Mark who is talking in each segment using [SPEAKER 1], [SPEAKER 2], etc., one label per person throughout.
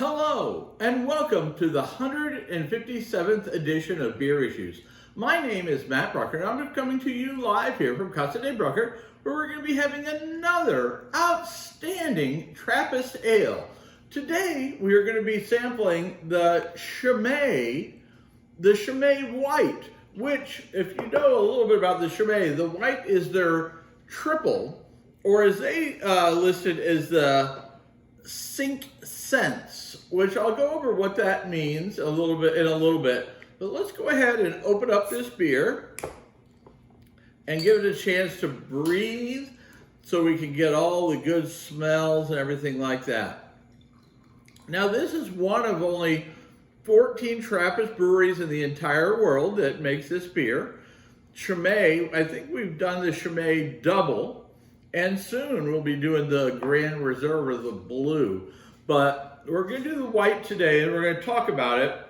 [SPEAKER 1] Hello, and welcome to the 157th edition of Beer Issues. My name is Matt Brucker, and I'm coming to you live here from Casa de Brucker, where we're going to be having another outstanding Trappist ale. Today, we are going to be sampling the Chimay White, which, if you know a little bit about the Chimay, the white is their triple, or as they listed as the Cinq, which I'll go over what that means in a little bit. But let's go ahead and open up this beer and give it a chance to breathe so we can get all the good smells and everything like that. Now, this is one of only 14 Trappist breweries in the entire world that makes this beer. Chimay, I think we've done the Chimay double, and soon we'll be doing the Grand Reserve or the blue. But we're going to do the white today, and we're going to talk about it.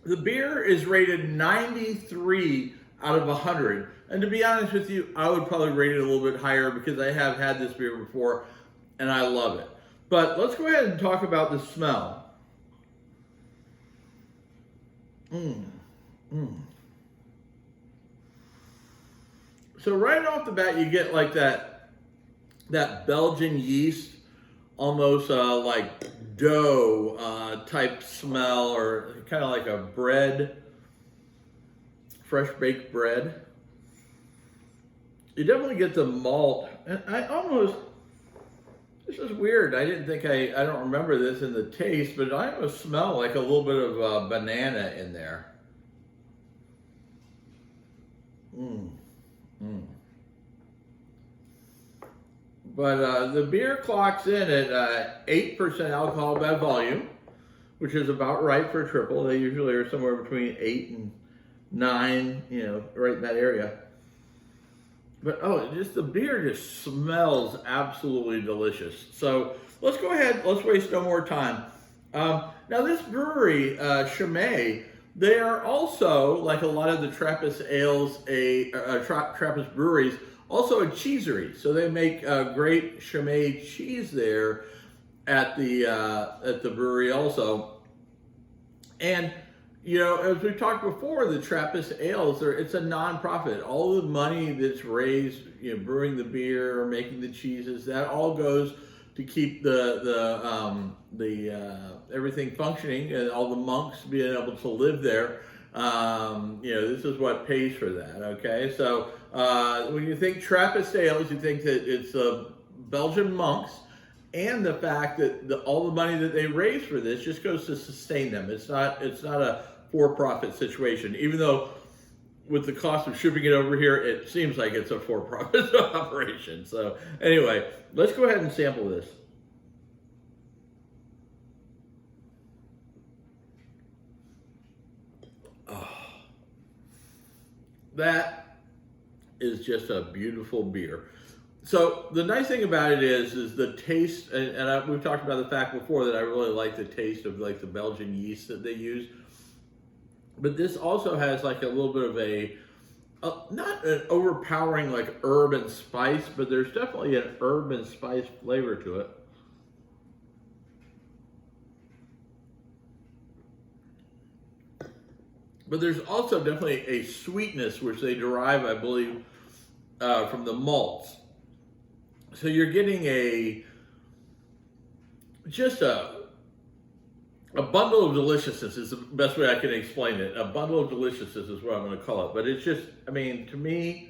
[SPEAKER 1] The beer is rated 93 out of 100. And to be honest with you, I would probably rate it a little bit higher because I have had this beer before, and I love it. But let's go ahead and talk about the smell. So right off the bat, you get like that Belgian yeast, almost like dough type smell, or kind of like a bread, fresh baked bread. You definitely get the malt, and this is weird. I didn't think I don't remember this in the taste, but I almost smell like a little bit of banana in there. But the beer clocks in at 8% alcohol by volume, which is about right for a triple. They usually are somewhere between 8 and 9, right in that area. But the beer just smells absolutely delicious. So let's go ahead, let's waste no more time. Now this brewery, Chimay, they are also, like a lot of the Trappist ales, Trappist breweries, also a cheesery. So they make great Chimay cheese there at the brewery also. And as we talked before, the Trappist ales, it's a non-profit. All the money that's raised, brewing the beer or making the cheeses, that all goes to keep the everything functioning, and all the monks being able to live there. This is what pays for that. Okay, so when you think Trappist ales, you think that it's Belgian monks, and the fact that all the money that they raise for this just goes to sustain them. It's not a for-profit situation, even though with the cost of shipping it over here, it seems like it's a for-profit operation. So anyway, let's go ahead and sample this. That is just a beautiful beer. So the nice thing about it is the taste, and we've talked about the fact before that I really like the taste of like the Belgian yeast that they use. But this also has like a little bit of not an overpowering like herb and spice, but there's definitely an herb and spice flavor to it. But there's also definitely a sweetness which they derive, I believe, from the malts. So you're getting just a bundle of deliciousness is the best way I can explain it. A bundle of deliciousness is what I'm going to call it. But it's just, to me,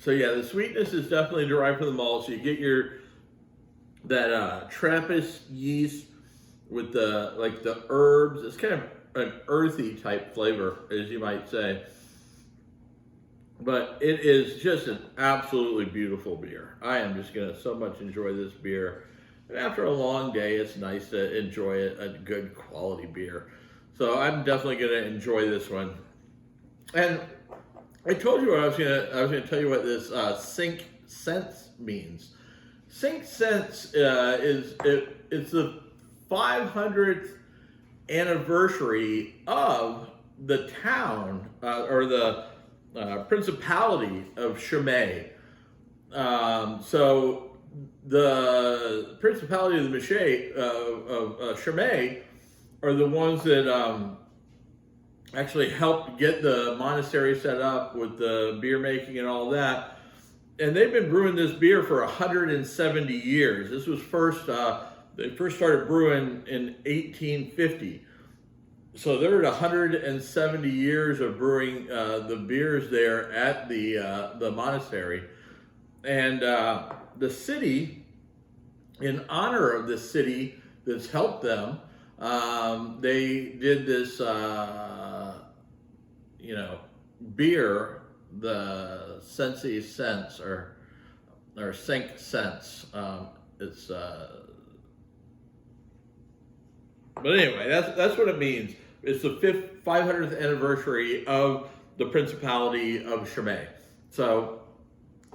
[SPEAKER 1] So yeah, the sweetness is definitely derived from the malt. So you get that Trappist yeast with the herbs. It's kind of an earthy type flavor, as you might say. But it is just an absolutely beautiful beer. I am just going to so much enjoy this beer. And after a long day, it's nice to enjoy a good quality beer. So I'm definitely going to enjoy this one. And I told you I was going to tell you what this Cinq means. Cinq it's the 500th anniversary of the town or Principality of Chimay. So the Principality of the Chimay are the ones that actually helped get the monastery set up with the beer making and all that. And they've been brewing this beer for 170 years. This was they first started brewing in 1850. So they're at 170 years of brewing the beers there at the monastery. And the city, in honor of the city that's helped them, they did this, beer, the Cinq cents or Cinq cents. But anyway, that's what it means. It's the 500th anniversary of the Principality of Chimay. So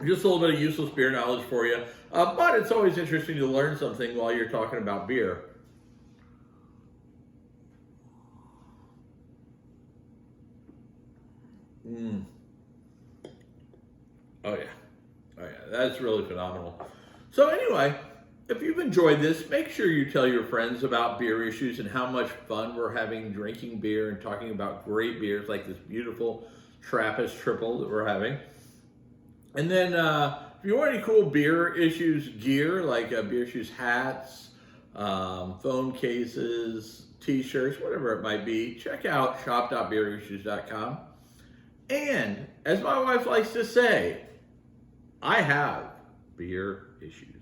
[SPEAKER 1] just a little bit of useless beer knowledge for you. But it's always interesting to learn something while you're talking about beer. Oh yeah. Oh yeah, that's really phenomenal. So anyway, if you've enjoyed this, make sure you tell your friends about beer issues and how much fun we're having drinking beer and talking about great beers like this beautiful Trappist Tripel that we're having. And then if you want any cool beer issues gear, like beer issues hats, phone cases, t-shirts, whatever it might be, check out shop.beerissues.com. And as my wife likes to say, I have beer issues.